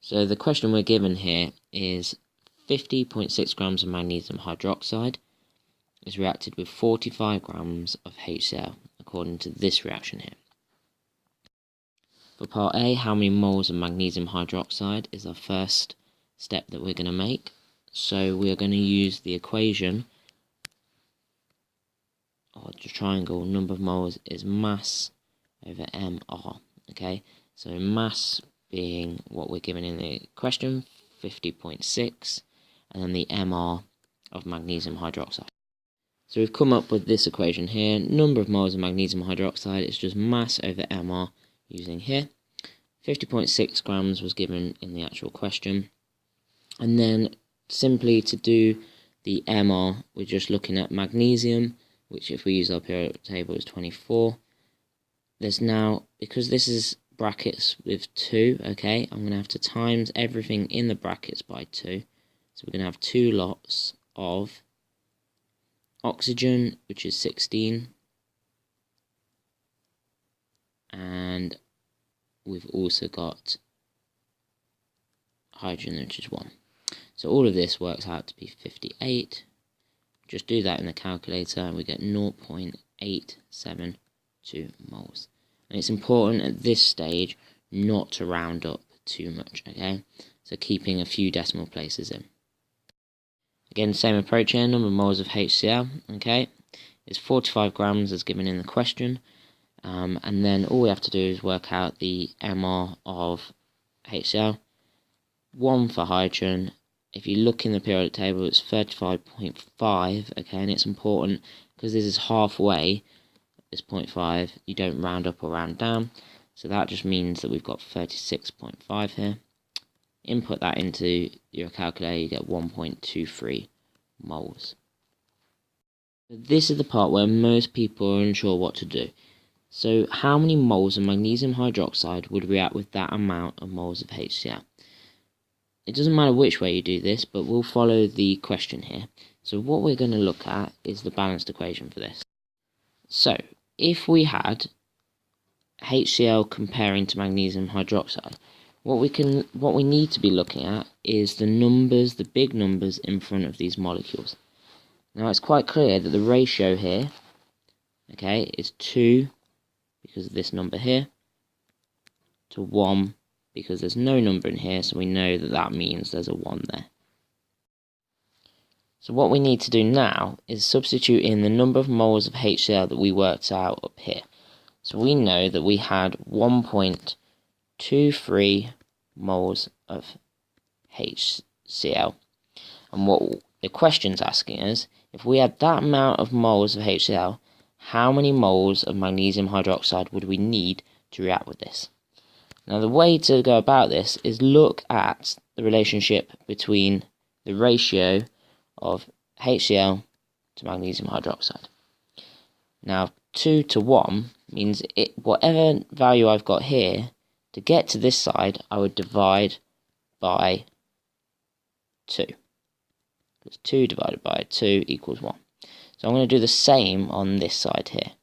So the question we're given here is 50.6 grams of magnesium hydroxide is reacted with 45 grams of HCl according to this reaction here. For part A, how many moles of magnesium hydroxide is our first step that we're going to make. So we are going to use the equation, or the triangle, number of moles is mass over mR. Okay, so mass being what we're given in the question, 50.6, and then the mR of magnesium hydroxide. So we've come up with this equation here. Number of moles of magnesium hydroxide is just mass over mR using here. 50.6 grams was given in the actual question. And then simply to do the mR, we're just looking at magnesium, which if we use our periodic table is 24. There's now, because this is brackets with 2, okay, I'm going to have to times everything in the brackets by 2. So we're going to have 2 lots of oxygen, which is 16, and we've also got hydrogen, which is 1. So all of this works out to be 58. Just do that in the calculator and we get 0.872 moles. And it's important at this stage not to round up too much, okay? So keeping a few decimal places in. Again, same approach here, number of moles of HCl, okay, is 45 grams as given in the question. And then all we have to do is work out the mR of HCl. 1 for hydrogen. If you look in the periodic table, it's 35.5, okay, and it's important because this is halfway, this 0.5, you don't round up or round down. So that just means that we've got 36.5 here. Input that into your calculator, you get 1.23 moles. This is the part where most people are unsure what to do. So how many moles of magnesium hydroxide would react with that amount of moles of HCl? It doesn't matter which way you do this, but we'll follow the question here. So what we're going to look at is the balanced equation for this. So if we had HCl comparing to magnesium hydroxide, what we need to be looking at is the numbers, the big numbers in front of these molecules. Now it's quite clear that the ratio here, okay, is 2 because of this number here to 1 because there's no number in here, so we know that that means there's a 1 there. So what we need to do now is substitute in the number of moles of HCl that we worked out up here. So we know that we had 1.23 moles of HCl. And what the question's asking us, if we had that amount of moles of HCl, how many moles of magnesium hydroxide would we need to react with this? Now the way to go about this is look at the relationship between the ratio of HCl to magnesium hydroxide. Now 2 to 1 means whatever value I've got here, to get to this side I would divide by 2. Because 2 divided by 2 equals 1. So I'm going to do the same on this side here.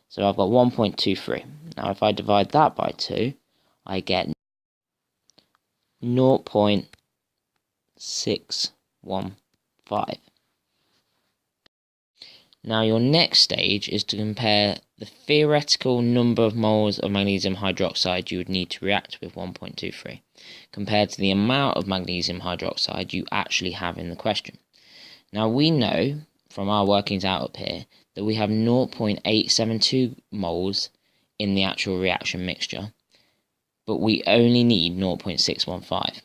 So I've got 1.23. Now if I divide that by 2, I get 0.615. Now your next stage is to compare the theoretical number of moles of magnesium hydroxide you would need to react with 1.23 compared to the amount of magnesium hydroxide you actually have in the question. Now we know from our workings out up here that we have 0.872 moles in the actual reaction mixture, but we only need 0.615.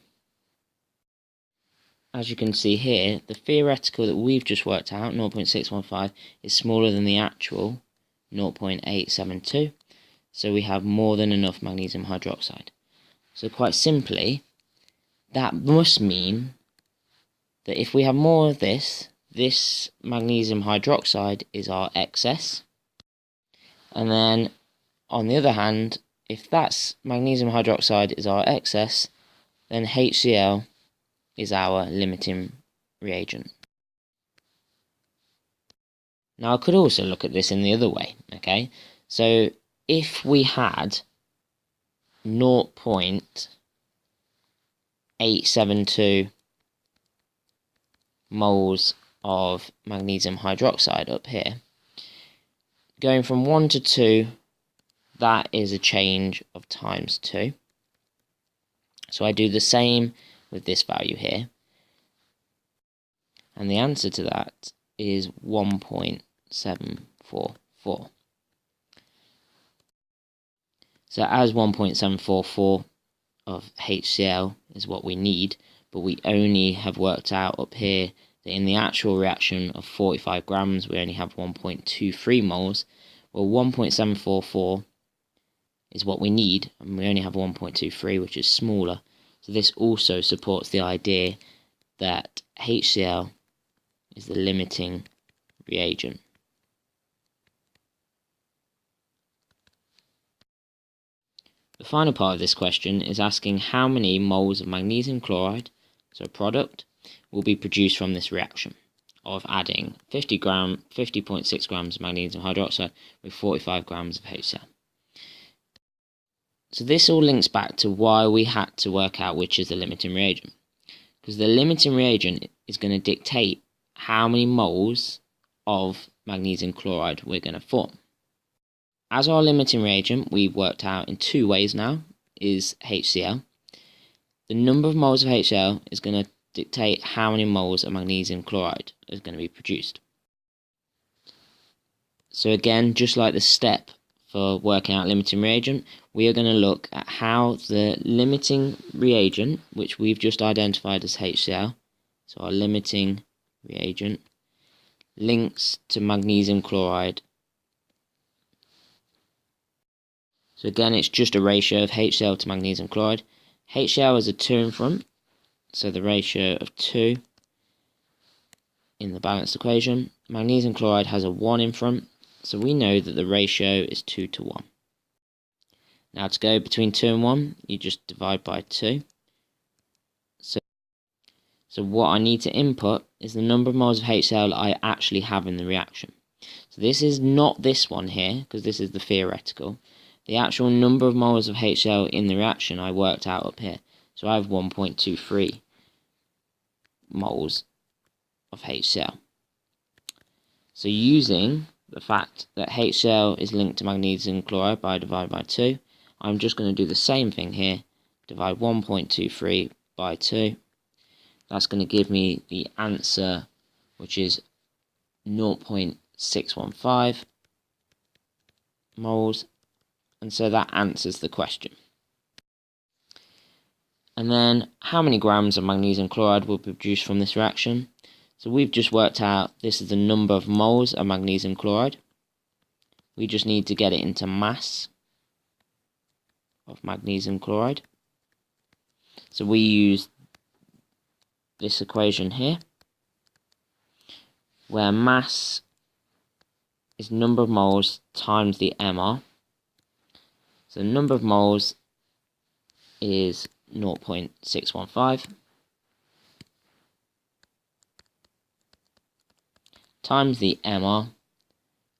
As you can see here, the theoretical that we've just worked out, 0.615, is smaller than the actual 0.872, so we have more than enough magnesium hydroxide. So quite simply, that must mean that if we have more of this magnesium hydroxide is our excess, and then on the other hand, if that's magnesium hydroxide is our excess, then HCl is our limiting reagent. Now I could also look at this in the other way, okay? So if we had 0.872 0.872 moles of magnesium hydroxide up here. Going from 1 to 2, that is a change of times 2. So I do the same with this value here. And the answer to that is 1.744. So as 1.744 of HCl is what we need, but we only have worked out up here that in the actual reaction of 45 grams we only have 1.23 moles. Well, 1.744 is what we need, and we only have 1.23, which is smaller. So this also supports the idea that HCl is the limiting reagent. The final part of this question is asking how many moles of magnesium chloride, so a product, will be produced from this reaction of adding 50.6 grams of magnesium hydroxide with 45 grams of HCl. So this all links back to why we had to work out which is the limiting reagent. Because the limiting reagent is going to dictate how many moles of magnesium chloride we're going to form. As our limiting reagent, we've worked out in 2 ways now, is HCl. The number of moles of HCl is going to dictate how many moles of magnesium chloride is going to be produced. So again, just like the step for working out limiting reagent, we are going to look at how the limiting reagent, which we've just identified as HCl, so our limiting reagent, links to magnesium chloride. So again, it's just a ratio of HCl to magnesium chloride. HCl is a 2 in front, so the ratio of 2 in the balanced equation. Magnesium chloride has a 1 in front, so we know that the ratio is 2 to 1. Now to go between 2 and 1, you just divide by 2. So what I need to input is the number of moles of HCl I actually have in the reaction. So this is not this one here, because this is the theoretical. The actual number of moles of HCl in the reaction I worked out up here. So I have 1.23 moles of HCl. So using the fact that HCl is linked to magnesium chloride by divided by 2, I'm just going to do the same thing here. Divide 1.23 by 2. That's going to give me the answer, which is 0.615 moles. And so that answers the question. And then, how many grams of magnesium chloride will be produced from this reaction? So we've just worked out this is the number of moles of magnesium chloride. We just need to get it into mass of magnesium chloride. So we use this equation here, where mass is number of moles times the MR. So the number of moles is 0.615 times the MR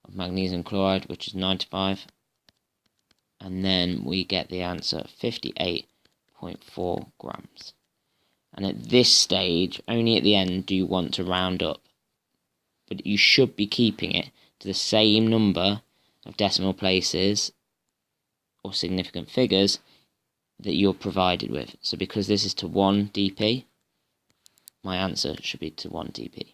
of magnesium chloride, which is 95, and then we get the answer 58.4 grams. And at this stage, only at the end do you want to round up, but you should be keeping it to the same number of decimal places or significant figures that you're provided with. So because this is to 1 dp, my answer should be to 1 dp.